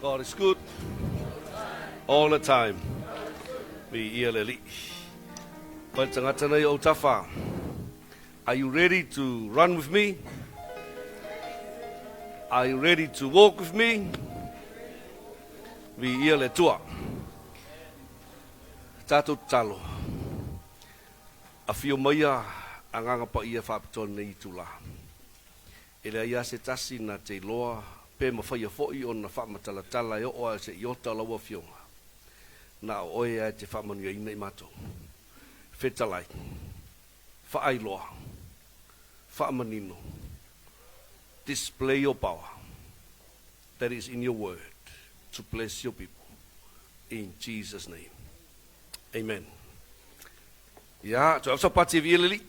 God is good all the time. We ialeli. Pantangatana o tafa. Are you ready to run with me? Are you ready to walk with me? We iale tua. Tato talo. A fio maya anganga pa ia whapitone nei tula. Ele ia se tasi na te loa pe mawhaia fo'i o na whamatalatala e oa se iota laua fionga. Na oe ai te whamanu ia ina i mato. Whetalai. Whaailoa. Whaamanino. Display your power that is in your word to bless your people. In Jesus' name. Amen. Ya, tu apa pati vieleli?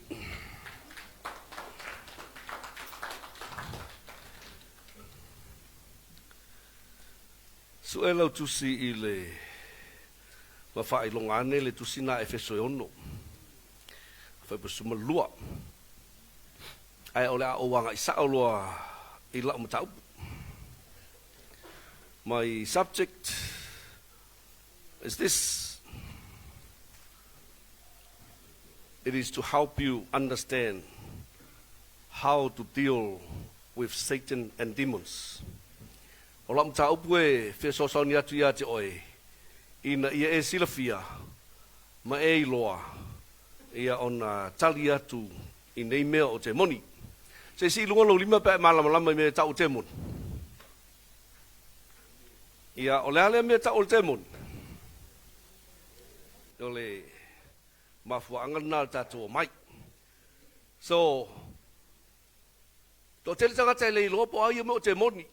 So elo tu si ile mafai longane le tu sina Efeso ono. Fa besuma lua. Ai ola o wanga isa loa ila mtau. My subject is this. It is to help you understand how to deal with Satan and demons. Olam tau pue feso sonia tu ya te oi. Ina ia e silafia ma e loa ia ona talia tu ina email o te moni. Se si lunga lo lima pe malama me tau te mon. Ia ole ale me tau te mon. Ole mafuangan nal tato mai. So, to tele tanga tele lopo ai mo te moni.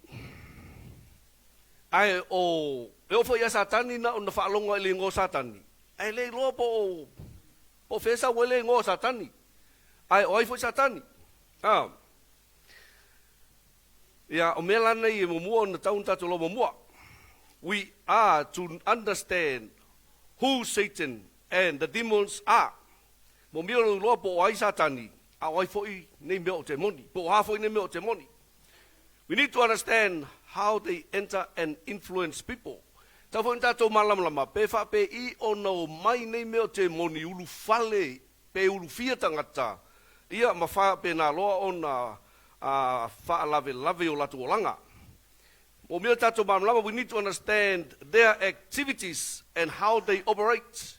Ai o fo ya satani na on fa longa le ngo satani. Ai le lopo o fesa wele ngo satani. Ai oi fo satani. Ya o melana i mo mo na taun tato lo mo. We are to understand who Satan and the demons are. Mo mio lo po ai satani. A oi foi nei meo te moni. Po ha foi nei meo te moni. We need to understand how they enter and influence people. Ta foi tato malam lama pe fa pe I ono mai nei meo te moni ulu fale pe ulu fia tangata. Ia ma fa pe na loa ona fa lave o latu olanga. Mo mio tato malam lama, we need to understand their activities and how they operate.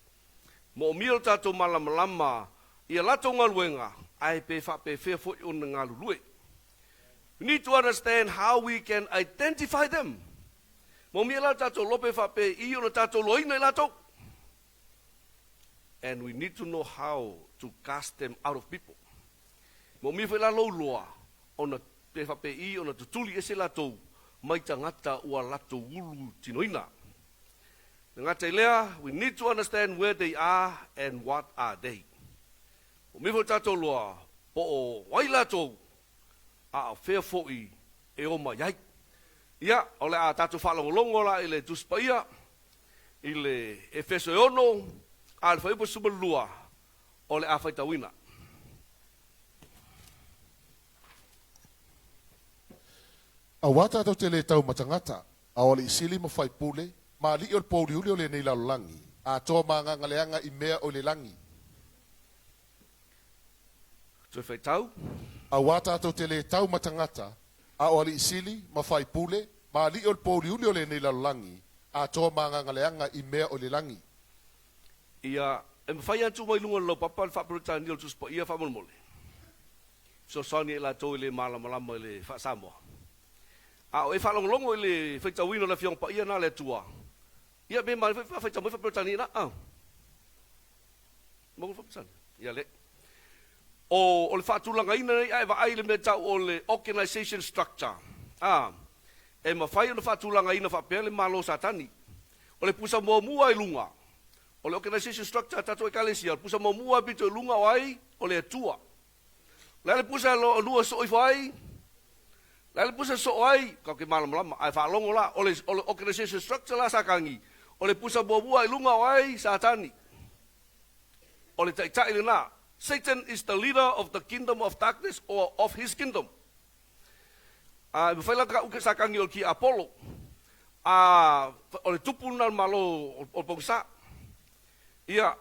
Mo mio tato malam lama ia lato ngaluenga ai pe fa pe fe fo on ngalului. We need to understand how we can identify them. Mo mio tato lope fa pe I ona tato loina lato. And we need to know how to cast them out of people. Mo mio fe la lo loa ona pe fa pe I ona tutuli ese lato mai tangata ua lato ulu tinoina. We need to understand where they are and what are they. Umifo tato loa po o wailato a fair foi e o mai. Ia ole a tato falongolongo la ile tuspaia ile Efeso ono al foi po subalua ole a faitawina. A wata tau te le tau matangata a ole isili mo fai pule ma li ol poli uli ole nei lalolangi, a toa maa ngaleanga I mea ole langi. Tui whai tau? A wata tau te le tau matangata, a ole isili, ma fai pule, ma li ol poli uli ole nei lalolangi, a toa maa ngaleanga I mea ole langi. Ia, e mwhai antu mai lunga lau papa le whaparuta ni o tuspa ia whamolmole. So sani e la tau le malamalama le whasamoa. A o e whalongolongo le whaitawino la fiong pa ia na le tua. Ia be mai fa tamo fa protani na mo fa protani ia le o le fatulanga ina ai va ai le meta o le organization structure e ma fai le fatulanga ina fa pele malo satani o le pusa mo mua I lunga o le organization structure tato e kalesia pusa mo mua bito lunga ai o le tua le pusa lo lua so I fai le pusa so ai ka ke malam ai fa longo la o le organization structure la sakangi o le pusa bua I lunga wai satani. O le taitai na. Satan is the leader of the kingdom of darkness or of his kingdom. Mawhaila ka uke sakangi o ki Apollo. o le tupu na malo o pongsa. Ia,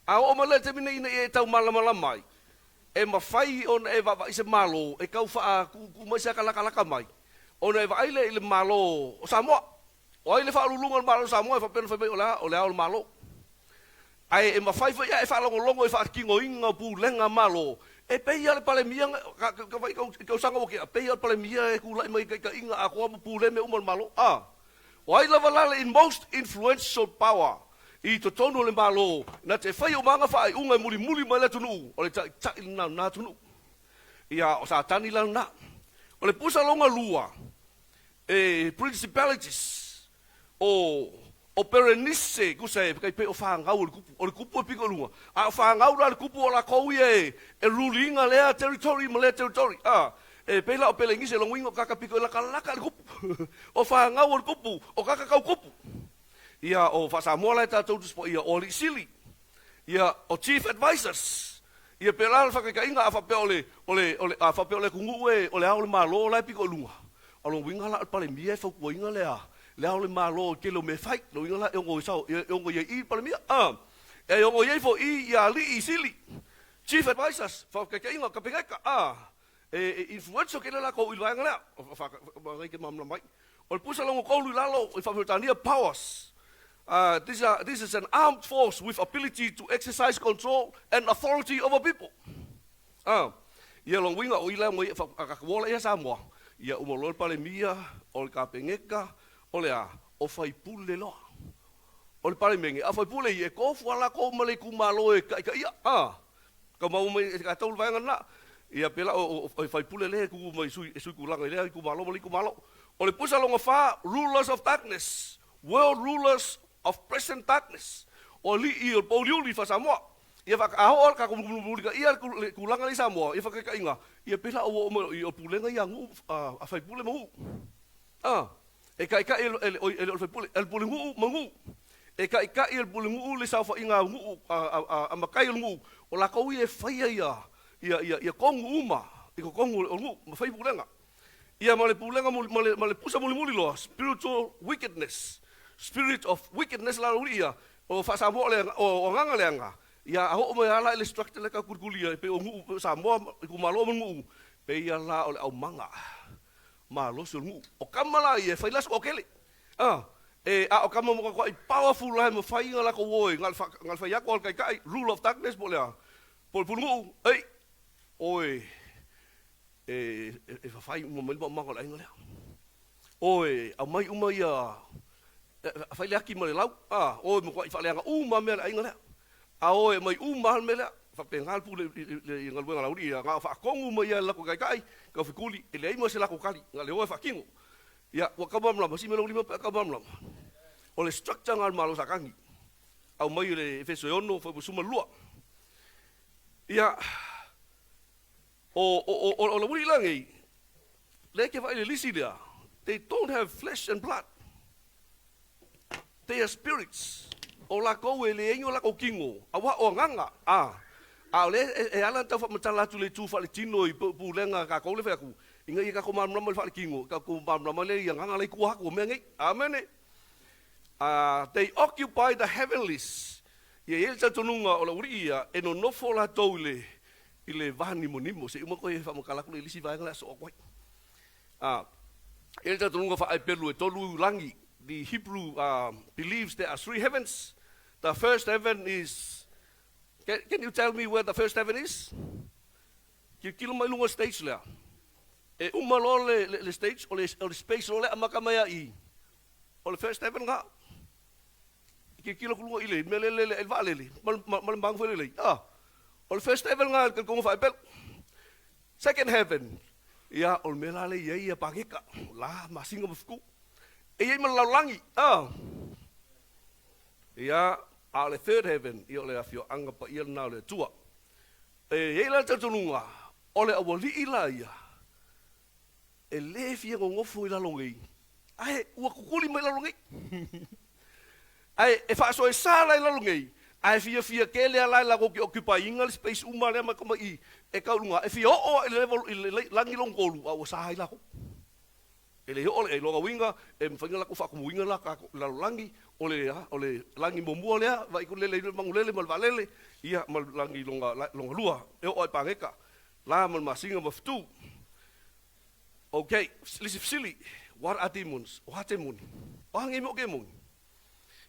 o male te mine ina e tau malama mai. E mawhai ona e wawa ise malo, e kau wha ku mai sa kalaka mai. Ona e wa aile ile malo o Samoa. O aile wha alulunga malo Samoa, e wha pena whai o le ao malo. Ai e mawhai wha ia e wha longo e wha kingo inga pu lenga malo. E peia le pale mia, ka vai kau sanga waki, peia le pale mia e kula mai ka inga a kua pu le me umal malo. O aile walale in most influential power. I to tonu le malo, na te whai o manga whai unga muli mai le tunu, o le tai na tunu. Ia o sa tani la na. O le pusa longa lua, principalities, o Berenice, kusai, kai pe o whangau o le kupu e piko lunga. A o whangau la le kupu o la kou e rulinga lea territory, ma lea territory. E pela o pele ngise longuingo kaka piko e laka le kupu. O whangau o le kupu, o kaka kau kupu. Ia o whasamoa lai tātou tuspo ia o li sili. Ia o chief advisors. Ia pela le whakakainga a whape ole kungu e o le ao le malo lai piko lunga. Alo winga la pale mia e whakua inga lea. Le ao le malo ke lo me whai. Lo inga la e ongo i sao. E ongo ia i pale mia. E ongo ia i fo i ia li i sili. Chief advisors. Whakakainga ka pengaka. Influenzo ke le la kou iluanga lea. Whakaike mamla mai. O le pusa longo kou lalo i whakutania powers. This is an armed force with ability to exercise control and authority over people. Ia long winga o ila mo akawola ia Samoa. Ia umolol pale mia o le kapengeka o le o fai pule lo. O le pale menge a fai pule ia ko fuala ko male kumalo e ka ia. Ka mau me ka tau vanga na. Ia pela o fai pule le ku mai sui kulanga le kumalo male kumalo. O le pusa longa fa rulers of darkness, world rulers of present darkness. O li i o poliuli fa Samoa. Ia whaka aho ka kumululi ka ia kulanga li Samoa. Ia whaka inga. Ia pela o pulenga ia ngu a whai pule mahu. E ka ika el whai pule. El pule ngu mangu. E ka ika el pule ngu li sa wha inga ngu a makai ngu. O la kou i e whaia ia kongu uma. Iko kongu o ngu. Ma whai pulenga. Ia male pulenga male pusa muli loa. Spiritual wickedness. Spirit of wickedness la uria o fa Samoa le o nganga le nga ia ho mo ala le structure le ka kurkulia pe o ngu Samoa ku malo ngu pe ia la o au manga malo sul ngu o kamala ia failas o kele o kama mo ko powerful la mo fai la ko woi ngal fa ya ko kai rule of darkness bo le pol ngu oi fa fai mo mo ko la ngale oi au mai uma ia fai le aki mo le lau o mo ko fa le nga uma me la inga o mai uma me la fa pengal pu le ngal wenga lauri nga fa kongu mo ia la ko kai ka fikuli ele mo se la ko kali nga le o fa kingo ya wa ka bam la si me lo lima ka bam la o le structure ngal malo sakangi au mai le feso ono fa busuma lua ya o lo wuri langi le ke fa le lisi dia they don't have flesh and blood. They are spirits. O la kou e le enyo la kou kingo. Awa o nganga. A le e alan tau whamatala tu le tu wha le tino i pulenga ka kou le whaku. Inga i ka kou mamrama le wha le kingo. Ka kou mamrama le i nganga le kua haku o mea ngai. Amene. They occupy the heavenlies. Ia ele tatununga o la uri ia e no nofo la tau i le vani monimo. Se uma koe whamakalaku le lisi vaenga le aso o kwai. Ele tatununga wha ai pelu e tolu langi. The Hebrew believes there are three heavens. The first heaven is. Can you tell me where the first heaven is? Kilo mai lunga stage lea. E umalo le stage o le space o le amakamaya I. O le first heaven nga. Kilo kulunga ile me le valele. Mal bang fo le. O le first heaven nga ke ko fa bel. Second heaven. Ya o melale ia pangeka. La masinga mafku. E ia malaulangi. Ia a le third heaven i o le afio anga pa ia na le tua. E ia la tatununga o le awali ila ia. E le fia ngofo ila longi. Ai ua kukuli mai la longi. Ai e fa so e sala ila longi. Ai fia ke le ala la ko ki occupy inga space uma le ma koma I. E kaulunga e fia o e level langi longolu a o sa ila ko. Ele ole e longa winga e mfainga la ku fa ku winga la ka la langi ole langi momua lea vai ku lele mangulele mal valele ia mal langi longa lua e o pangeka la mal masinga maftu. Okay, sili what are demons? What demon? Wangi mo gemon.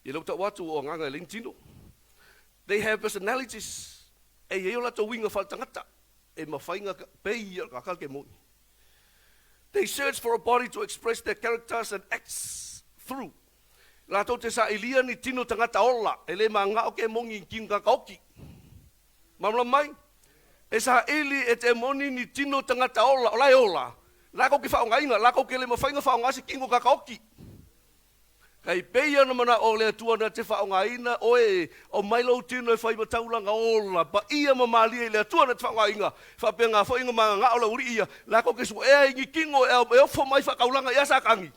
Ye lo ta watu o nganga lintino. They have personalities. E ye la to winga fa tangata e mafainga pe ia ka ka gemon. They search for a body to express their characters and acts through. La to te sa ilia ni tino tangata ola, ele manga o ke mongi kinga kaoki. Mamla mai, e sa ili e te moni ni tino tangata ola, olai ola. La ko ki whaongaina, la ko ke le mawhainga whaongasi kingo ka kaoki. Kai peia na mana o le atua na te whaongaina, oe, o mailo tino e whaiba taulanga ola, pa ia mamali e le atua na te whaongaina, whapea ngā whainga mga ngā ola uri ia, la ko ke su ea ingi kingo e ofo mai whakaulanga ia sa kangi.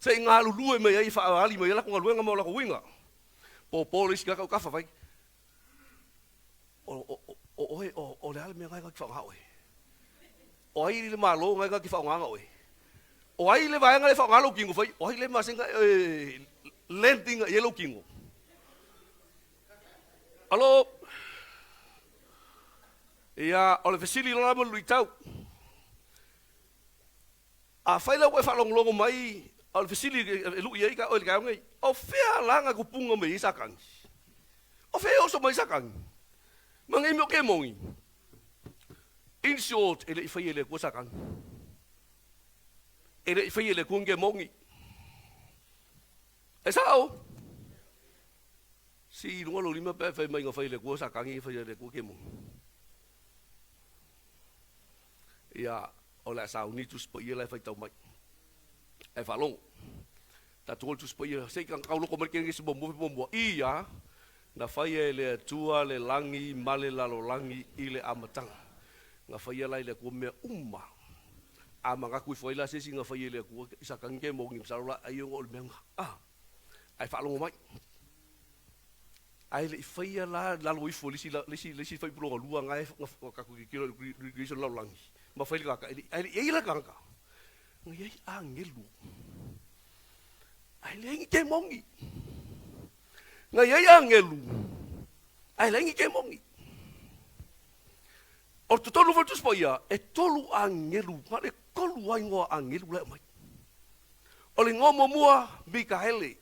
Se ngā lulue me ai whaali me ia lako ngā luenga mo lako winga. Po polis ka kau kafa vai. O le ale me ngai ka ki whaonga oe. O ai le malo ngai ka ki whaonga oe. O ai le vaenga le whaongalo kingo whai, o ai le masenga landing yellow kingo. Alo, ia, o le fesili lona mo lui tau. A whaila ue whalonglongo mai, o le fesili e lui ei ka o le kaungai, o whea langa kupunga me isakangi. O whea oso mai isakangi. Mangai mo ke mongi. In short, ele i whai ele kua sakangi. Ele i whai ele kunge mongi. E sao? Si lunga lo lima pe whai mai ngā whai ele kua sakangi i whai ele kua ke mongi. Ia, o le sao ni tu spo ia lai whai tau mai. E whalong. Ta tuol tu spo ia, sei kang kauloko mai kengi si bombo. Ia, na whai ele atua le langi, male lalo langi i le amatanga. Nga whai lai le kua mea umma. A mga kui whaila sesi nga whai ele kua isa kange mo ngim sarola ai o le meanga. Ai whalongo mai. Ai le i whai la lalo ifo lisi whai pulonga lua ngai kaku ki kiro grison lau langi. Ma whai kaka, ai le eila kaka. Nga iei a ngelu. Ai le ingi ke mongi. Nga iei a ngelu. Ai le ingi ke mongi. O te tolu watu spoia, e tolu angelu, ma le kolu ai ngoa angelu leo mai. O le ngomo mua, Mikaele,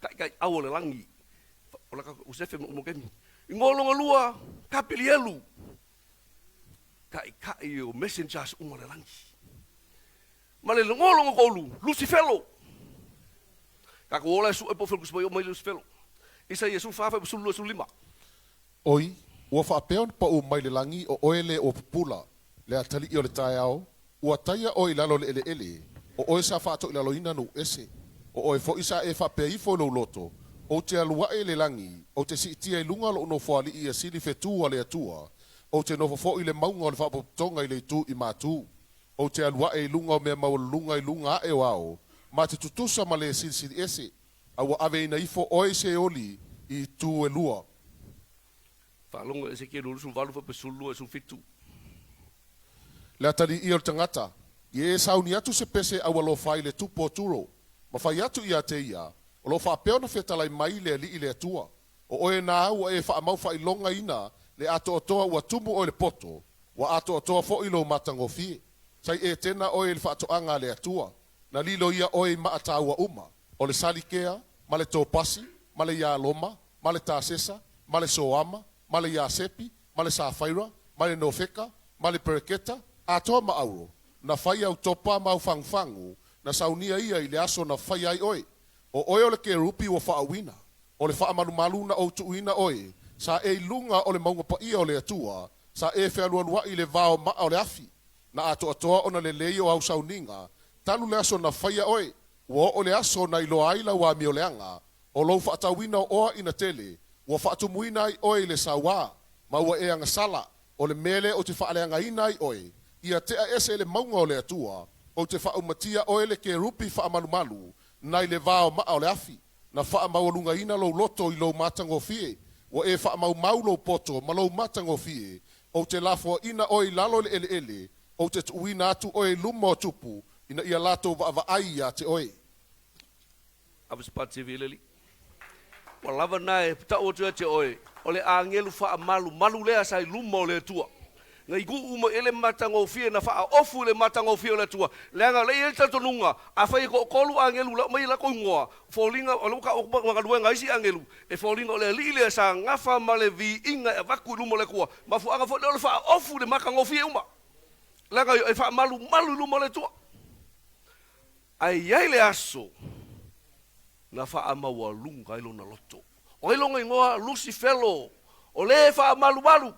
kai au le langi, o laka usefe mo kemi, i ngolonga lua, kapilielu, kai o messengers unga le langi. Ma le ngolonga kolu, Lucifelo, kako ola su e pofel kuspoia o mai Lucifelo, isa ia su fafa sulu su lima. Oi, ua whaapeon pa u mai le langi o oele o pupula, le atali i o le tae ao, ua taia o i lalo le ele, o oe sa whaato i lalo ina no ese, o oe fo isa e whapea i fo lo loto, o te alua e le langi, o te si itia i lunga lo no whaali i a sili whetua le atua, o te nofo fo i le maunga o le whapotonga i le tu i mātu, o te alua e lunga o mea mau lunga i lunga e wao, ma te tutusa ma le sili ese, a ua ave ina ifo oe se oli i tu e lua. Whalonga e se ke lulu sun walu fa pesulu e sun fitu. Le atari i o tangata, i e sauni atu se pese awa lo fai le tupo turo, ma fai atu i a te ia, o lo wha peona whetalai mai le li i le atua, o oe nā ua e wha mau fai longa ina le ato atoa ua tumu o le poto, wa ato atoa fo ilo matango fie, sai e tena oe le wha anga le atua, na lilo ia oe ma ataua uma, o le salikea, ma le tōpasi, ma le ia loma, ma le tāsesa, ma le soama, ma le ia sepi, ma le sāwhaira, ma le nofeka, ma le pereketa, a toa ma auro, na whai au topa mau whangwhangu, na saunia ia i le aso na whai ai oe. O oe o le ke rupi o whaawina, o le whaamalumalu na o tuuina oe, sa e lunga o le maunga pa ia o le atua, sa e whealuanua i le vao maa o le afi, na ato atoa o na le leio au sauninga, tanu le aso na whai a oe, o le aso na ilo aila wa mi o leanga, o lou whaatawina o oa ina tele, ua whaatumuina ai oe le sawa, ma ua e anga sala, o le mele o te whaaleanga ina ai oe, ia tea ese le maunga o le atua, o te whaumatia oe le ke rupi whaamalumalu, nai le vao maa o le afi, na whaamaulunga ina lo loto i lo matango fie, o e whaamaumau lo poto ma lo matango fie, o te lafo ina oe lalo le ele, o te tuina atu oe lumo tupu, ina ia lato va ai ya te oi. Abis pati vileli. Walava nae ta o te oi. Ole angelu fa malu malu lea sai luma o le tua. Ngai gu uma ele matango fie na fa ofu le matango fie le tua. Lenga le ele tatonunga a fai ko kolu angelu la mai la ko ngoa. Folinga o ka o nga luenga isi angelu. E folinga o le lile sa ngafa male vi inga e vaku luma le kua. Mafu anga fo le fa ofu le matango fie uma. Lenga e fa malu malu luma le tua. Ai ai le aso. Na fa ama wa lunga ilo na loto. O ilo ngoa Lucifelo. O le fa malu malu.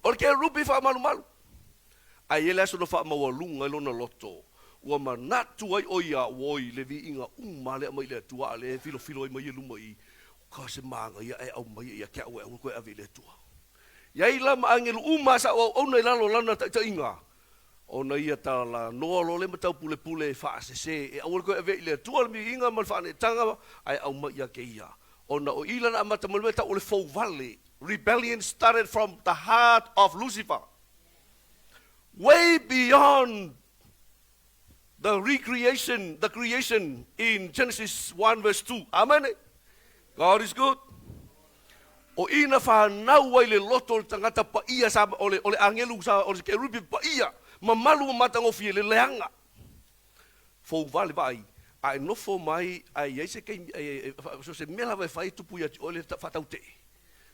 O ke rupi fa malu malu. Ai ele aso no fa mawalunga ilo na loto. Ua manatu ai oia woi le vi inga umale mai le tua le filo filo ai mai luma i. Ka se manga ia e au mai ia ke au e ko ave le tua. Ia ila ma angelu uma sa o ona lalo lana ta inga. Ona ia ta la no lo le mata pule pule fa se e au ko ave le tua mi inga mal fa ne tanga ai au mai ia ke ia. Ona o ila na mata mal meta o le fo vale. Rebellion started from the heart of Lucifer. Way beyond the creation in Genesis 1 verse 2. Amen. God is good. O ina fa nau ai le loto tangata pa ia sa ole angelu sa ole kerubi pa ia. Mamalu matango fie le leanga. Fo vale vai. Ai no fo mai ai ese ke so se mela vai fai tupu ia ole fa taute.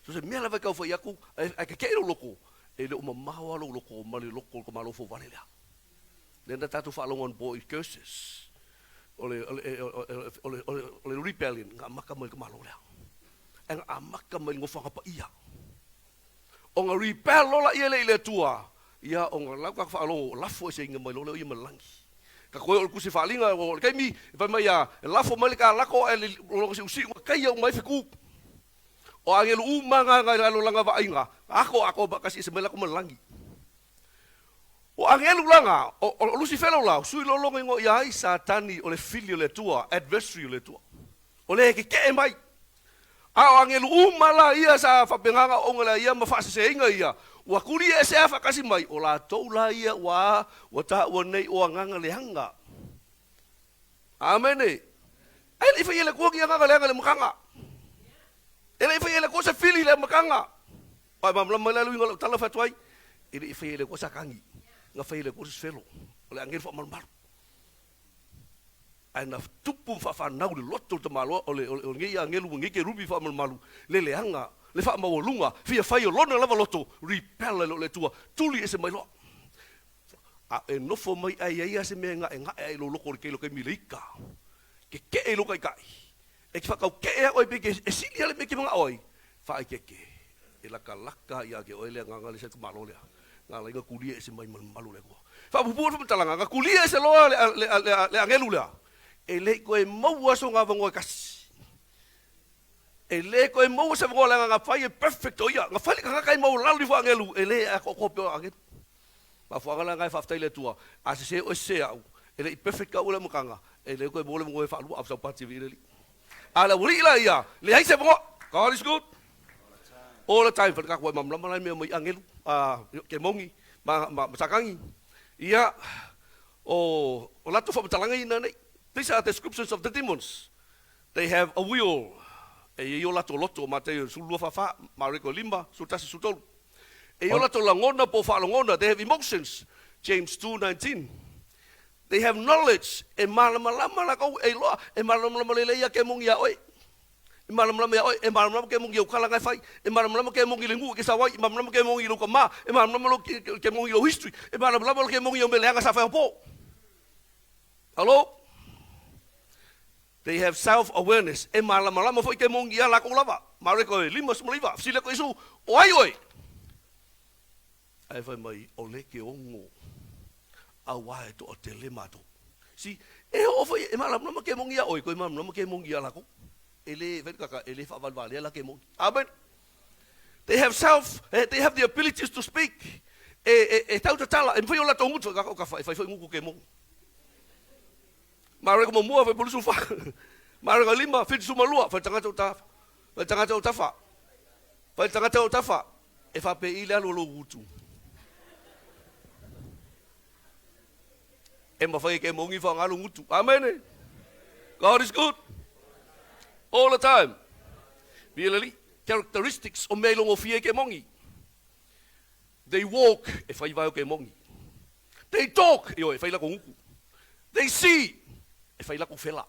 So se mea lawa kau whai aku, ai ke keiro loko, e le uma maho alo loko, mali loko ko malo fo vale lea. Nenda tatu whaalongon boy curses, ole rebellion, ngā maka mai ka malo lea. E ngā maka mai ngofanga pa ia. O ngā rebel lola ia le tua, ia o ngā lau ka whaalongo, lafo e se inga mai lola ia malangi. Ka koe o kusi whaalinga, o keimi, e pai mai a, lafo mai ka lako, e loko se usi, kai au mai whiku. O angelu umanga ngai lalo langa va inga. Ako ba kasi semela ko malangi. O angelu langa o Lucifero la sui lo longo ngo ia satani o le filio le tua adversary le tua. O le ke mai. A angelu umala ia sa fa penganga o ngala ia ma fa se inga ia. Wa kuri e se fa kasi mai o la toula ia wa ta o nei o nganga le hanga. Amen. Ai fa ile ko ngi nganga le hanga le mkanga. Ele foi ele cosa fili le makanga. Pai mam lam lalu ngol tala fatwai. Ele foi ele cosa kangi. Nga foi ele cosa felo. Ole angel fa mal mal. Ai na tupu fa na le lotto te malo ole ngi angel ngi ke rubi fa mal malu. Le leanga, le fa mawolunga, fia fai lona lava lotto, repel le tua. Tuli ese mai lo. A e no fo mai ai ase me nga ai lo loko ke lo ke milika. Ke lo kai kai. E ki whakau kea oi peke, e sili ale peke mga oi. Whae keke. E laka ia ke oi lea nganga le se kumalo lea. Ngā la inga kulia e se mai malu lea kua. Whapupuan whamutalanga, ngā kulia e se loa le angelu lea. E le koe maua so ngā vangoe kasi. E le koe maua se vangoe lea ngā whae e perfect o ia. Ngā whae ka kakai mau lalu wha angelu. E le a kopio angelu. Ma whaangala ngai whaftai le tua. A se o se au. E le i perfect ka ule mukanga. E le koe mole vangoe whaalua au sau pati vireli. Ala wuri la ia, le hai se bongo. God is good. All the time, ka koe mam lama lai me mai angelu, ke mongi, ma sakangi. Ia o lato fa talanga ina nei. These are the descriptions of the demons. They have a will. E io lato loto Mateo sulua fa Mariko limba, sutasi sutol. E io lato langona po fa langona, they have emotions. James 2:19. They have knowledge. E malamalama la kau e loa. E malamalama le ia ke mongi a oi. E malamalama ia oi. E malamalama ke mongi o kala ngai fai. E malamalama ke mongi lengu ke sawai. E malamalama ke mongi lo kama. E malamalama ke mongi lo history. E malamalama ke mongi o meleanga sa fai po. Hello? They have self-awareness. E malamalama foi ke mongi a la ko lava. Mareko e lima smoliva. Sila ko isu. O ai oi. Ai fai mai o le ke ongo. Awai to o te lema to. Si, e o foi e malam nama ke mongia oi, ko malam nama ke mongia la ko. Ele vet kaka ele fa valvale la ke mongi. Amen. They have the abilities to speak. E tau te tala, e foi o la to mutu ka fa foi nguku ke mongi. Mare ko mo fa pulusu fa. Mare ko lima fit suma lua, fa tanga ta. Fa tanga ta fa. Fa tanga ta fa. E fa pe ile lo utu. e mawhai ke mongi whangalu ngutu. Amen. God is good. All the time. Bilali, characteristics o melong o fie ke mongi. They walk, e whai vai o ke mongi. They talk, e whai lako nguku. They see, e whai lako whela.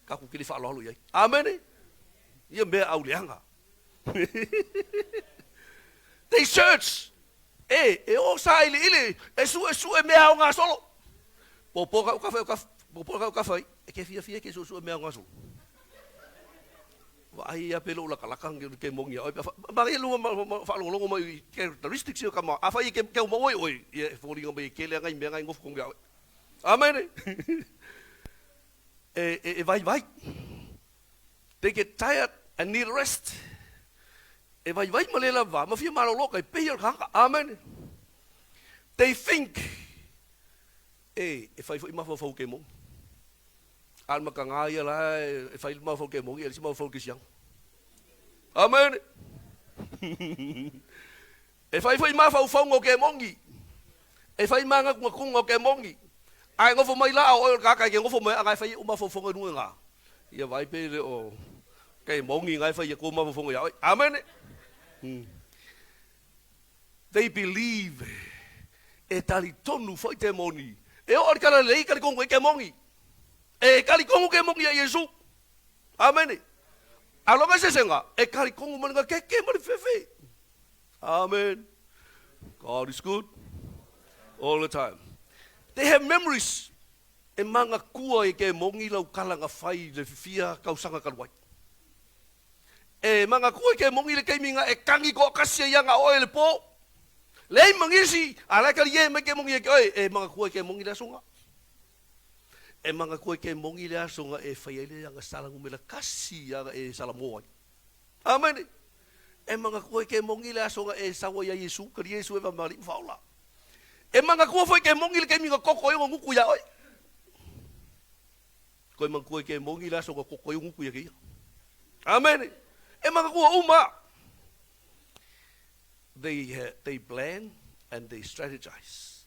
Kaku kiri whaalohalu iai. Amen. Ia mea au leanga. They search. E o sa ili, e su e mea o ngā solo. Popoka o kawhai, e ke fia ke su e mea o ngā solo. Ai ia pelo la kalakang ke mongi oi ba ia lu fa lo mai characteristics yo kama afa i ke mo oi e fori ngam ke le ngai me ngai ngof kong ya amen vai they get tired and need rest vai malela va ma fia malo loka pe yo ka amen they think fai ma fa ke mo al makangaya la e fai ma fo ke mo e si ma fo ke siang amen e fai ma fa ngo ke mongi e fai ma ngo ke mongi ai ngo fo mai la o ka ka ke ngo fo mai ai fai ma fo ngo nga ia vai pe le o ke mongi ngai fai ko ma fo ngo ya amen they believe e tali tonu foi te moni e o kala lei kali ko ke mongi e kali kongu ke mongi a Yesu. Amen. Alonga se senga e kali kongu manga ke mari fefe. Amen. God is good all the time. They have memories. E manga kua e ke mongi lau kalanga fai le fia kausanga kalwai. E manga kua e ke mongi le keiminga e kangi ko kasia yanga oe le po. Lei mangisi ala kali ye me ke mongi e ke oe e manga kua e ke mongi le sunga. E manga koe ke mongi le asonga e whaiele anga salangu me la kasi anga e salamoai. Amen. E manga koe ke mongi le asonga e sawa ia Yesu, kari Yesu e wamari mfaula. E manga koe foi ke mongi le ke minga koko e nguku ya oi. Koe manga koe ke mongi le asonga koko e nguku ya kia. Amen. E manga koe uma. They plan and they strategize.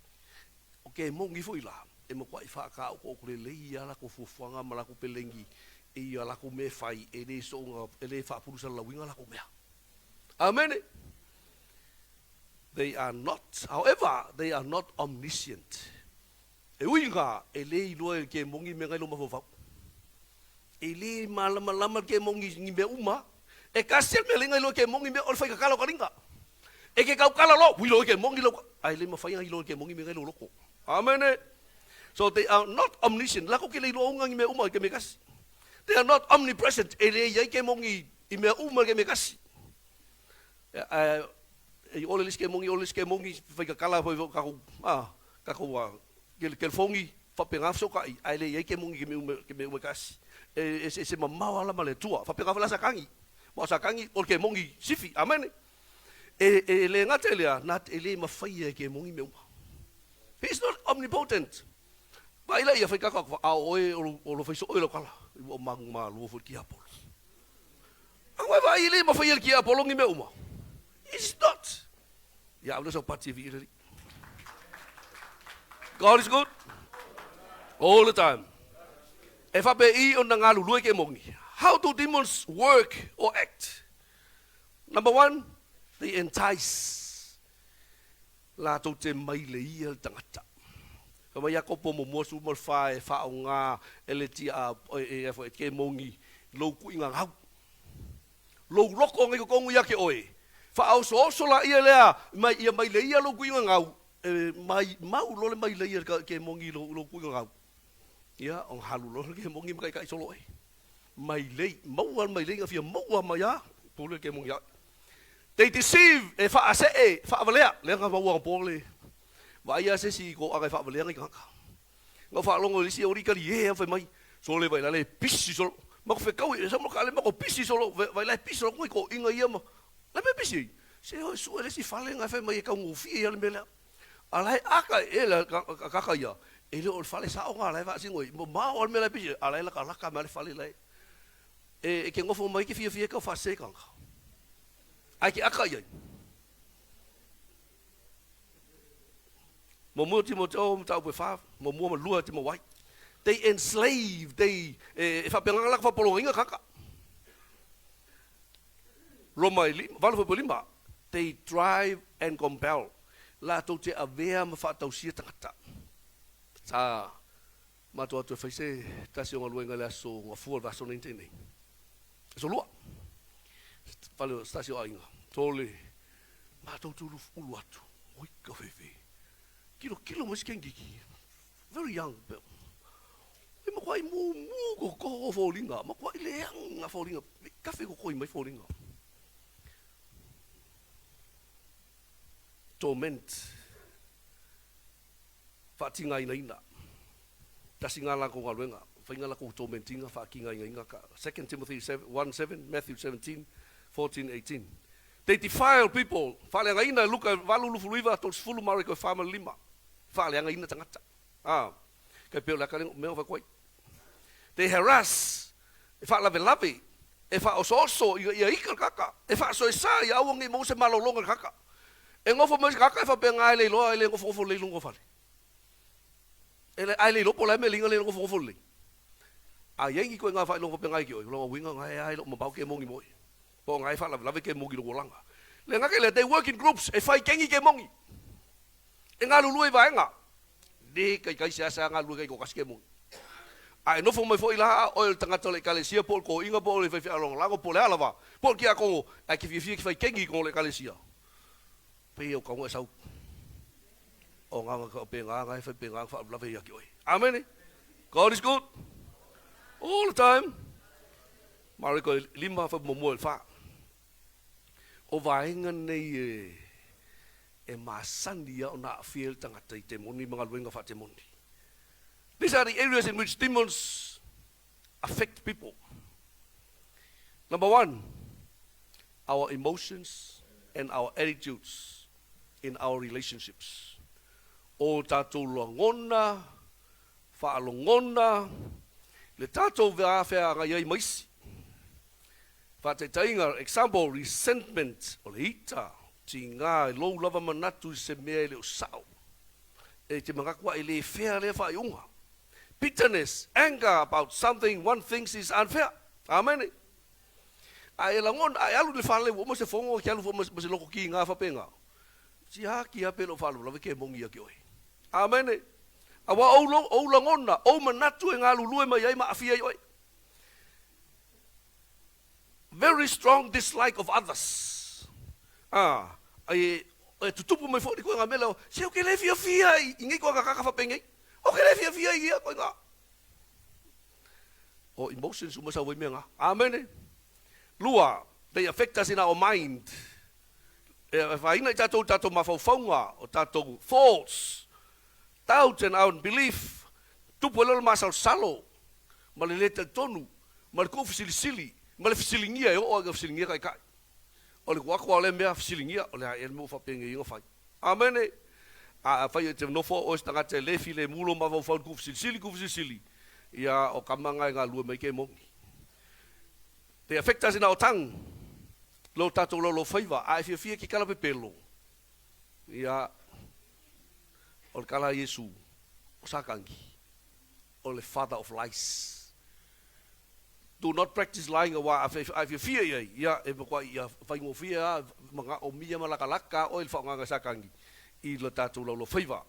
O ke mongi foi la. E mo kwai fa ka ko ko le ia la ko fuanga mala ko pelengi e ia la ko me fai e le so e le fa purusa la winga la ko mea. Amen. They are not omniscient. E winga e le lo ke mongi me ngai lo mafofa. E le malama ke mongi ni me uma e ka se me lenga lo ke mongi me ol fai ka kala ka linga. E ke ka kala lo wi lo ke mongi lo ai le mafai ngai lo ke mongi me ngai lo loko. Amen. So they are not omniscient. Lako ke leilo onga me uma ke me kasi. They are not omnipresent. Ele ia ke mongi i me uma ke me kasi. E ole lis ke mongi fai ka kala foi ka ko ke fongi fa penga so ka ai le ia ke mongi ke me uma kasi. E se mama la male tua fa penga la sakangi. Mo sakangi ol ke mongi sifi. Amen. E le ngatelia nat ele mafai ke mongi me uma. He's not omnipotent. Vai lá ia foi ka a oe o lo foi so o lo kala o mang ma lo foi ki apol. Ang vai ile ma foi ki apol ngi me uma. It's not. Ya udah so pati vi ile. God is good all the time. E fa be I on ngalu lu ke mongi. How do demons work or act? Number 1, they entice. La to te mai le ia tangata. Kama ya kopo mo mosu mo fa nga eleti a ke mongi lo ku inga hau lo loko ngai ko ngu ya ke oe fa au so la ia lea mai le ia lo ku inga ngau mai mau lo le mai le ia ke mongi lo ku inga ngau ia on halu lo ke mongi kai solo e mai le mau mai le ngafia mau ma ya pule ke mongi ya they deceive fa ase fa valea le nga wa pole vai ase si ko aga fa valea ngai ka ngo fa longo lisi ori kali e fa mai so le vai la le pisi solo ma ko fe kau e sa mo ka le ma ko pisi solo vai la pisi solo ko inga ia ma la me pisi se o su le si fa le nga fa mai ka ngo fi ia le mela ala aka e la ka ia e le o fa le sa o nga la va si ngoi mo ma o me la pisi ala la ka ma le fa le la e ke ngo fo mai ki fi ka fa se ka ai ki aka ia Mo mua ti mo tau tau pe fa, mo mua ma lua ti mo wai. They enslave, they fa pengalak fa polonga kaka. Roma valu fa lima. They drive and compel. La to te avea ma fa tau sia tangata. Sa ma to to fa se ta si nga luenga la so nga fu va so nintene. So lua. Valu stasio ainga. Tole. Ma to tu ulu atu. Oi ka fefe. Kilo mas kengi. Very young. Ma kwai mu ko folinga. Ma kwai leang nga folinga. Kafe ko koi mai folinga. Torment. Fatinga ina. Tasinga la ko ngaluenga. Fainga la ko tormentinga fakinga inga ka. 2 Timothy 1:7, Matthew 17, 14, 18. They defile people. Falenga ina luka valu fuluiva tos fulu mariko fama lima. Falenga ina tangata. Kai peo la kale me fa koi. They harass. Fa la velavi. E fa ososo ia ikal kaka. E fa so isa ia awang mo se malolonga kaka. E ngofo mas kaka fa penga le lo le ngofo le lungo fa. Ele ai le lo pola me linga le ngofo le. A yengi ko nga fa lo penga ki o lo winga nga ai lo mo bau ke mongi mo. Po ngai fa la ke mongi lo langa. Le nga ke le they work in groups e fa kengi ke mongi. E nga lulu e va nga. De kai sia nga lulu kai ko kas ke mongi. Ai no fo mai fo ila o tanga tole kalesia pol ko inga pol le fa long lago pol ala va. Pol ki a ko ai ki fi fa kengi ko le kalesia. Pe o ko sa o nga ko pe nga fa pe nga fa la ve ya ki oi. Amen. God is good. All the time. Mariko lima fa mo fa. O vainga nei e masandia ona fiel tanga te moni mga luenga fa te moni. These are the areas in which demons affect people. Number 1, our emotions and our attitudes in our relationships. O tatou longona, whaalongona, le tatou veawhea ngai maisi. Whateitainga, example, resentment, o le hita, ti ngā lou lava manatu se mea leo sao. E te mangakwa e le whea le whaiunga. Bitterness, anger about something one thinks is unfair. Amen. Ai langon ai alu le fale wo mo se fongo ki alu mo se loko ki nga fa penga. Si ha ki a pelo falo la ke mongi ki oi. Amen. Awa o langona o manatu nga lulu mai ai ma afia oi. Very strong dislike of others. Ai tutupu mai fo di ko nga melo. Se o ke le fia ingi ko ka fa penga. O ke le fia ia ko nga. O emotions umasa wai menga. Amen. Lua, they affect us in our mind. If I know tato mafaufaunga o tato thoughts, doubt and unbelief, tupu lelo masal salo, malileta tonu, malko fisilisili, malifisilingia yo o fisilingia kai kai. Ole wako ole mea fisilingia, ole el mo fa penge inga fai. Amen. Fai te no fo o stanga te lefi le mulo mafaufaun ku fisilisili. Ia o kamanga nga lua mai ke mongi. They affect us in our tongue. Lo tato lo faiva. Ai fia ki kala pe pelo. Ia o kala Yesu. O sakangi. O le father of lies. Do not practice lying awa. Ai fia ia. Ia e kwa ia fai mo fia mga o mia malakalaka o il fa nga sakangi. I lo tato lo faiva.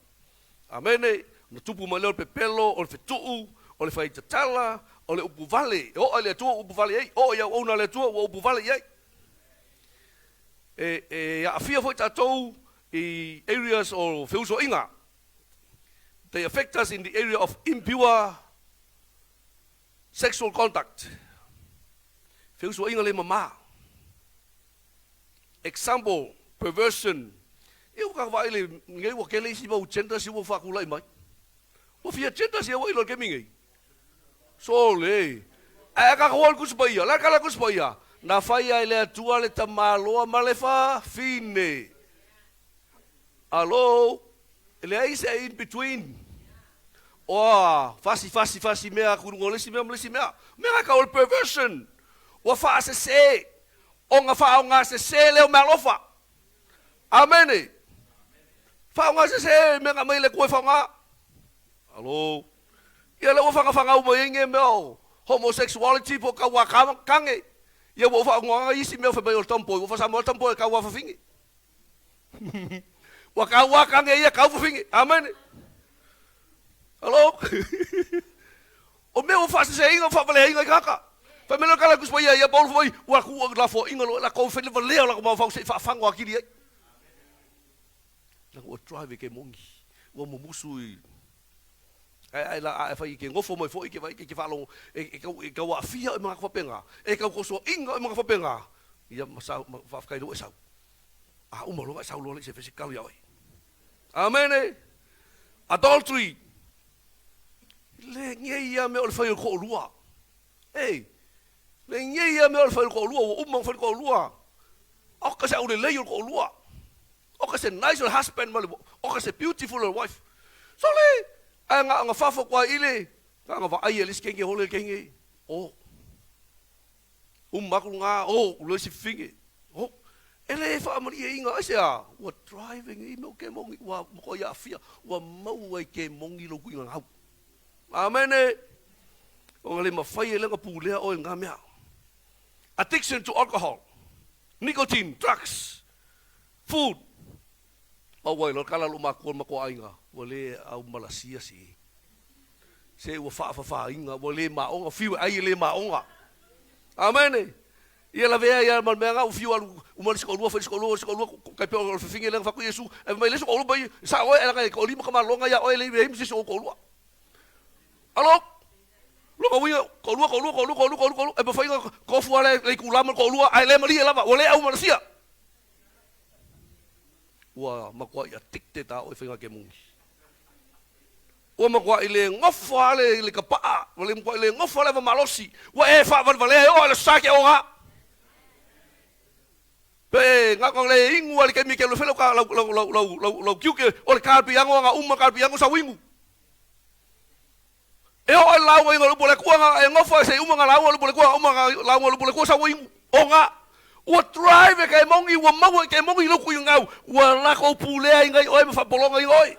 Amene. No tupu maleo pe pelo o le fetuu o le fai tatala. O le upu vale, o le tua upu vale ei, o ia ona le tua upu vale ei. A fia foi tatou i areas o feuso inga. They affect us in the area of impure sexual contact. Feuso inga le mama. Example, perversion. Eu ka vai le ngai wa kele si ba uchenta si wa fakula mai. Wa fia chenta si wa ilo ke mingai. Sole. Ai ka hol ku spaya, la kala ku spaya. Na fai ai le tua le tamaloa malefa fine. Allo, ele ai se in between. Oh, fasi mea ku ngolesi mea. Mea ka ol perversion. Wa fa se. O nga fa o nga se le o malofa. Amen. Whaonga se me nga mai le koe whaonga. Alo. Ia le whanga o mai inge meo. Homosexuality po ka wakange. Ia wo whaonga isi meo whabai o tampo. Wo whasama o tampo e ka wawhingi. Wakange ia ka wawhingi. Amen. Alo. O meo whasa se inga whapale inga i kaka. Whamelo kala kuspa ia bolu whai. Waku la fo inga lo la kou whele wa leo la ko mawhau se whawhango akiri ai. Lang o drive ke mongi. Wa mumusui. Ai la ai fai ke ngofo mai fo ke vai ke falo e ka wa fia e mga whapenga. E ka ko so inga e mga whapenga. Ia masa whafkai do e sau. Umalo vai sau lo le se physical ia oi. Amen. Adultery. Le ngia me o fai ko lua. Ei. Le ngia me o fai ko lua o umang fai ko lua. O ka se o le le ko lua. O ka se nice husband mal. O ka se beautiful wife. So le nga fafo kwa ile nga va ai le skenge hole kenge. O. Makul nga lo si finge. O. Ele fa amari inga asia. What driving i mo ke mongi wa ko ya fia wa mau ai ke mongi lo ku nga. Amen. O ngale mafai le nga pulea o nga mea. Addiction to alcohol, nicotine, drugs, food. Awai lo kala lo makon mako ainga, wale au Malasia si. Se wa fa inga wale maonga fiu ai le maonga. Amen. Ia la vea ia mal menga u fiu alu umal sekolua kai pe o finge le fa ku Yesu. E mai le so ko bai sa o ela kai ko lima kama longa ya o le him se so ko lu. Alo. Lo ko winga ko lu e ba fa inga ko fu ale le ku lama ko lu ai le mali lava wale au Malasia. Wa makwa ya tikte ta o finga ke mungi. Wa makwa ile ngofa le kapa, wale makwa ile ngofa le malosi. Wa e fa vale o le sake o nga. Pe nga ko le ingu ale ke mi ke lo felo ka lo kiuke o le kalpi yango nga kalpi yango sa wingu. E o la o ngo le ku nga e ngofa se nga la o le ku nga la o le ku sa wingu. O nga o drive ke mongi o mau ke mongi lo ku ngau o la ko pulea ngai oi ma fa polonga ngai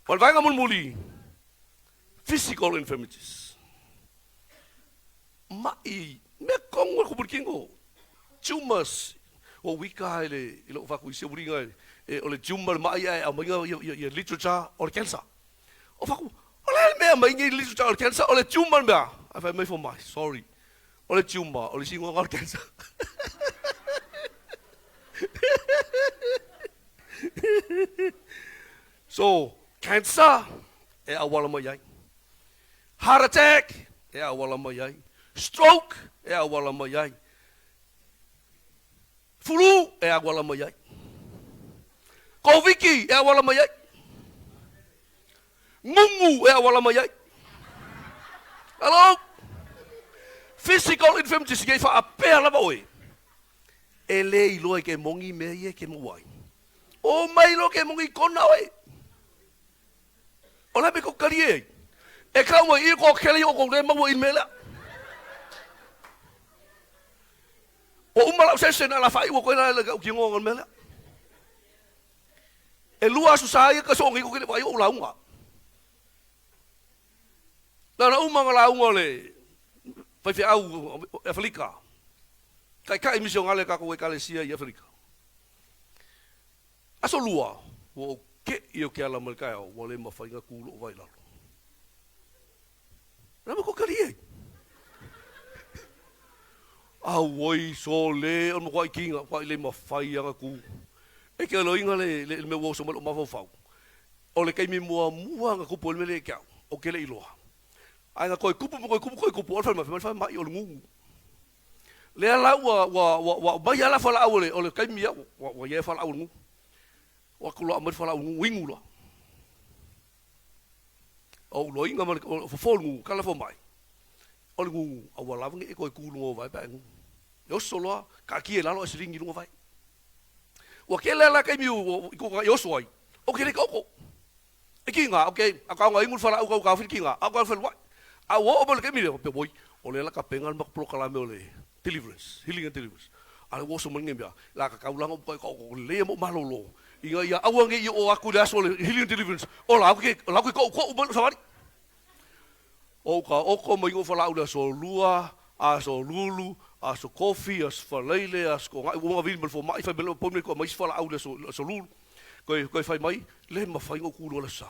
o vai nga muli physical infirmities mai me kongo ko burkingo tumors o wika ile ilo fa ku se buringa e o le tumor mai ai a mai ya literature o cancer o fa ku o le me mai ngai literature o cancer o le tumor me a fa mai for my sorry. Oleh cuma, oleh singo ngal cancer. So, cancer awal mayai. Heart attack awal mayai. Stroke awal mayai. Flu awal mayai. Covid awal mayai. Ngungu awal mayai. Halo? Physical infirmities ke fa apea la boy. Ele lo ke mongi me ye ke mo wai. O mai lo ke mongi kona oi. Ola be ko karie. E ka mo i ko kele o ko le mo in mela. O umala se na la fai o ko la ki ngo mela. E lua su sai ka so ngi ko ke vai o la unga. La umanga la unga le. Pai fe au Afrika. Kai mission ale ka ko ekalesia i Afrika. Aso lua o ke io ke ala malkai o wale ma fainga kulo vai lalo. Rama ko karie. Au woi so le o mo kai kinga kai le ma fainga ku. E ke lo inga le me wo so mo ma fau. O le kai mi mua nga ku pol me le ka. O ke le iloa. Ai nga koe kupu o fa mai o ngungu. Le ala wa mai ala fa la o le kai mia wa ye fa la o ngungu. Wa ku lo amer fa la o ngungu wingu lo. O lo inga ma fo ngungu kala fo mai. O le ngungu a wa lavange e koe ku lo vai ba ngungu. Yo solo ka ki la lo siringi lo vai. Wa ke le ala kai miu ko yo soi. O ke le ko. E ki nga okay, a ka nga ingu fa la o ka fi ki nga. A ka fa wa awo o ke mire pe boy o le la ka pengal mak proclame o le deliverance healing and deliverance ala wo so mangem ya la ka kaulang o ko le mo malolo Inga ia awange i o aku le aso le healing deliverance. O la aku ko mo sawari. O ka oko mai o fala ula so lua, a so lulu, a so coffee, a so falaile, a so ngai o vili mo fo mai fa belo pomne ko mai fala ula so lulu. Ko fai mai le ma fai o ku le sa.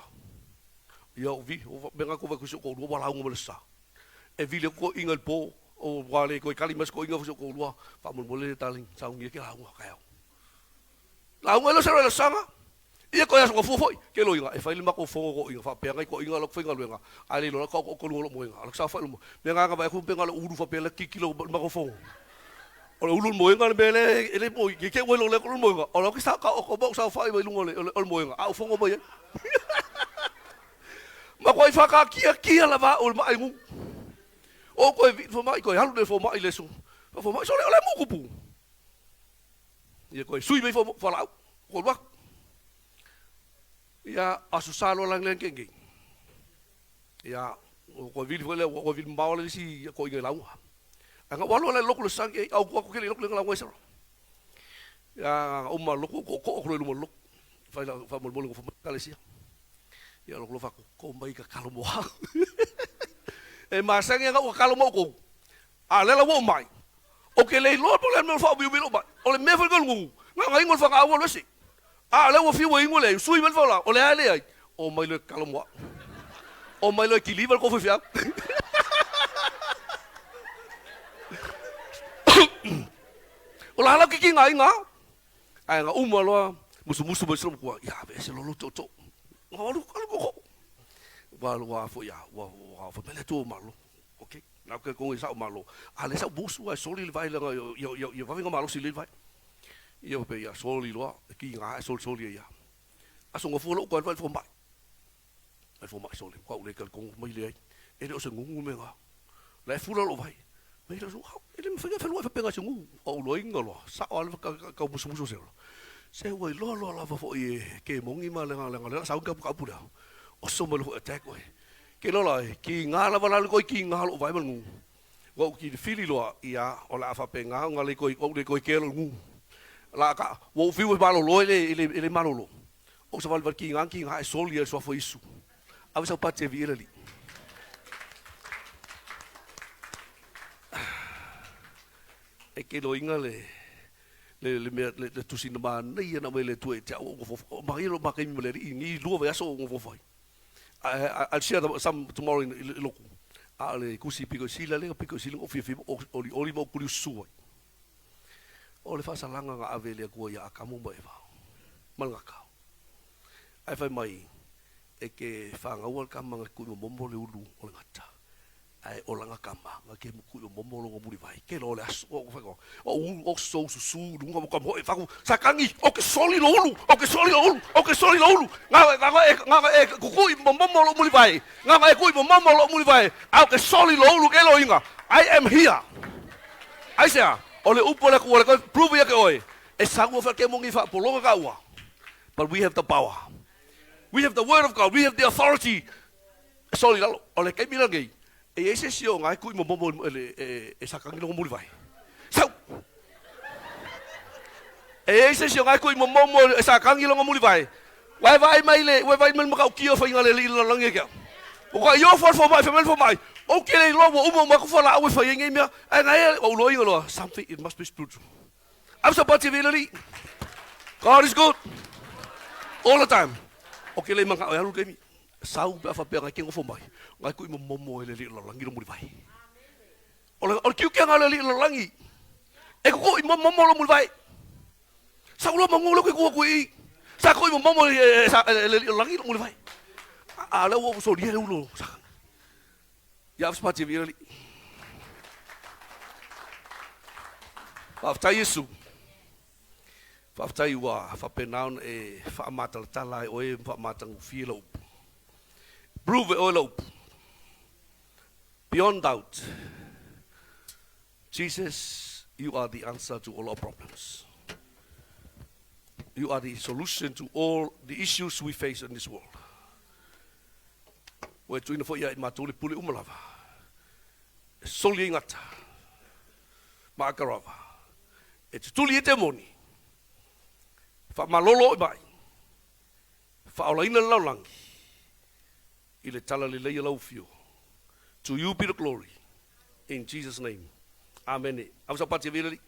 Ia o vi o benga ko va ko so ko wala o le sa. E vile ko inga po o wale ko kalimas ko inga fo ko lua fa mo le taling sa ngi ke la o ka. La unga lo sera la sanga. Ia ko aso ko foi. Ke lo inga e fai lima ko fo ko inga fa pe ngai ko inga lo finga lo inga. Ali lo ko lo mo inga. Ala sa fa lo. Me nga ba ku penga lo uru fa pe la kikilo ma ko fo. O lo ulu mo inga le bele ele mo ke wo lo le ko mo inga. O lo ki sa ka o ko bo sa fa i lo le mo inga. A fo ngo ba ye. Ma ko fa ka kia la va o ma ngu. O ko vi fo mai ko halu le fo mai le su. Fo mai so le mo ku pu. Ia koe sui mai whalau, ko wak. Ia asu salo lang lang kengeng. Ia ko vili mbao le si ko inga lau. Anga walo le loko le sangi au ko ke le loko le lau ngesa. Ia umma loko ko le lumo loko. Fa mo mo ko kale sia. Ia loko fa ko mai ka kalo mo. E masangi nga o kalo mo ko. A le la wo mai. O ke le lo po le mo fa bi lo ba. O le me fa ngu. Nga ngai ngol fa nga wo si. A le wo fi wo ingole sui men fa la. O le ale ai. O mai le kalo mo. O mai le ki liver ko fa fia. O la la ki ngai nga. Ai nga uma lo musu ba sro ko. Ya be se lo to. Nga lu ko. Wa fo ya. Wa fo mele to malo. Okay. Na ke ko sa malo. Ale sa busu ai soli le vai la yo va venga malo si le vai. Yo pe ya soli lo ki nga soli ya. Aso ngo fo lo ko vai fo mai. Ai fo mai soli ko le ka ko mai le. E o se ngungu me nga. La fu lo vai. Me lo so. Ele me fa fa penga se ngungu. O lo inga lo. Sa o le ka busu se lo. Se wai lo la fo e ke mongi ma le nga sa ka pu da. O so mo lo attack oi. Ke lo lai ki nga la wala ko ki nga lo vai mal ngu wo ki fili lo ia o la fa pe nga nga le ko ke lo ngu la ka wo fi wo ba lo ele malo lo o sa val ki nga e sol ia so fo isu a sa pa te vi ele li e ke lo inga le tu sin ma nei na me le tu e o ma ilo ma ke mi le ni lo va so ngo fo I'll share some tomorrow in loku. Ale kusi piko sila le piko sila ofi oli mo kuli suai. Ole fa salanga nga avele ko ya akamu ba eva. Malngaka. Ai fa mai e ke fa nga wal kama nga ku mombo le ulu o ngata. Ai olanga kama nga ke ku mombo lo ngomuli vai. Ke lo le aso o fa ko. O so su lunga ko mo e fa ku sakangi o ke soli lo ulu. Nga ku mombo lo muli vai. Nga ku mombo lo muli vai. Au ke soli lo ulu ke lo inga. I am here. Ai sea ole upo le ku le prove ya ke oi. E sango fa ke mongi fa polonga ka ua. But we have the power. We have the word of God. We have the authority. Soli lo ole ke milangi. E ese sio ngai ku mombo e sakangi lo muli vai. Sau. E ese sio ngai ku mombo e sakangi lo muli vai. Vai mai makau kio fa inga le lo langi ke. O ka yo for mai. O ke le lo mo ma ku fa la o fa inga me. Ai ngai o lo inga lo something it must be spiritual. I'm so about to really. God is good. All the time. O ke le manga o halu ke mi. Sau ba fa pe ngai ke ngo fo mai. Ngai ku mo le lo langi lo muli vai. O kiu ke ngai le lo langi. E ko mo lo muli vai. Sau lo mo lo ke ku i. Sa ko mo le langi lo muli vai. Ala wo so dia ulo. Ya spati really. After Yesu. After you are fa penaun e fa matal tala o e fa matang filo. Prove o lo. Beyond doubt. Jesus, you are the answer to all our problems. You are the solution to all the issues we face in this world. We tuina fo ia matuli puli umalava. Soli ingata. Makarava. E tuli e te moni. Fa malolo mai. whaolaina laulangi. I le tala le leia laufio. To you be the glory. In Jesus' name. Amen. Avsa pati virali.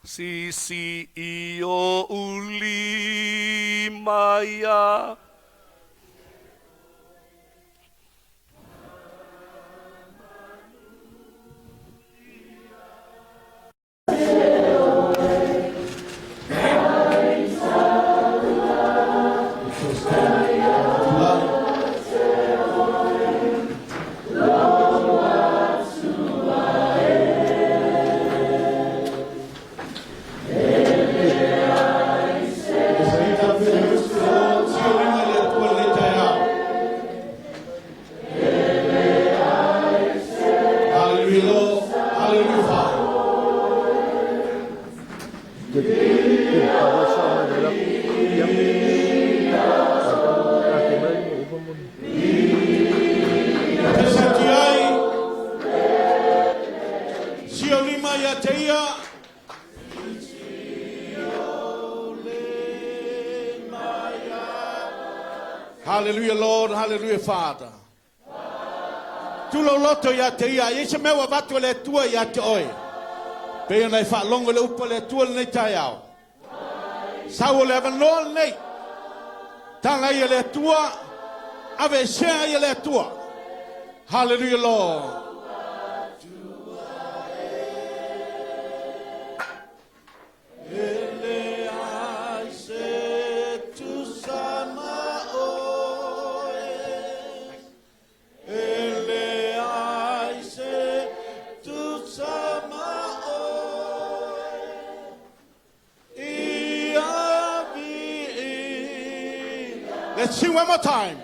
Sisi iyo uli maya. Hallelujah, Lord. Hallelujah, Father. Tulo loto ya te ia. Yese mewa watu le tua ya te oi. Pea nei wha longo le upa le tua nei tai au. Sao le avanoa nei. Tanga ia le tua. Ave sea ia le tua. Hallelujah, Lord. Let's sing one more time.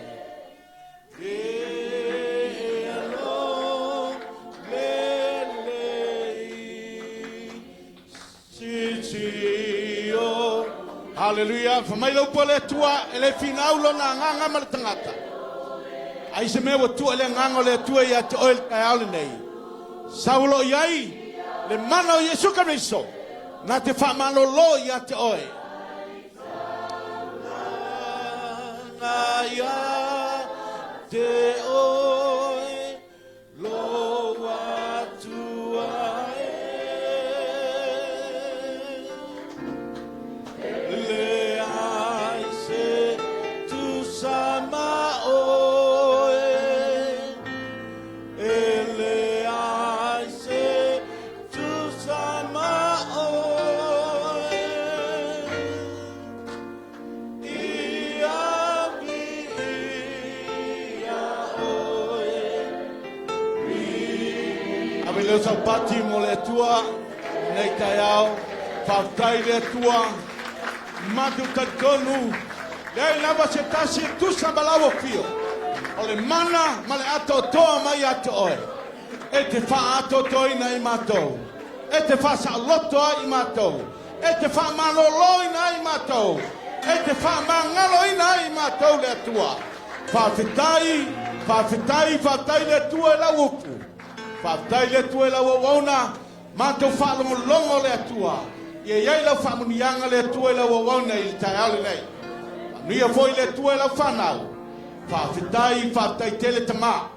Hallelujah. Famailau pole tua ele finaulo na nganga malatangata. Ai se mewa tua ele nganga le tua ia te oil kai aule nei. Saulo iai le mana o Yesu Kristo. Na te whamano lo ia te oil. Ya te oe lo atua le ai se tu sama oe le ai se tu sama oe le sa pati mo le tua nei tai au whautai le tua matu tatonu lei lava se tasi tu sa malawo fio o le mana ma le ato toa mai ato oe e te wha ato toi nei matou e te wha sa loto ai matou e te wha malolo i nei matou e te wha mangalo i nei matou le tua whawhitai le tua e la upu Whātai le tua e la wawauna, mātou whaalongolongo le atua. Ia iai lau whaamunianga le tua e la wawauna i tai ale nei. Nia foi le tua e la whanau. Whātai tele tama.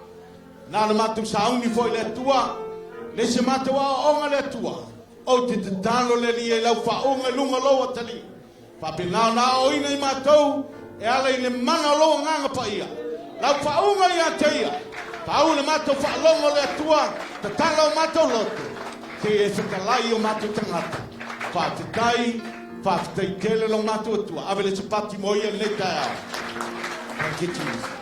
Nāna mātou sauni foi le tua, le se mātou a onga le tua. O te tano le li e lau whaonga lunga loa tali. Whapinao na oina i mātou, e ala i le mana loa nganga pa ia. Lau whaonga i a te ia. Pau le mato whaalongo le atua, ta tala o mato loto. Te e whakalai o mato tangata. Whātai kele lo mato atua. Awe le sapati moia le tai au. Thank you, Jesus.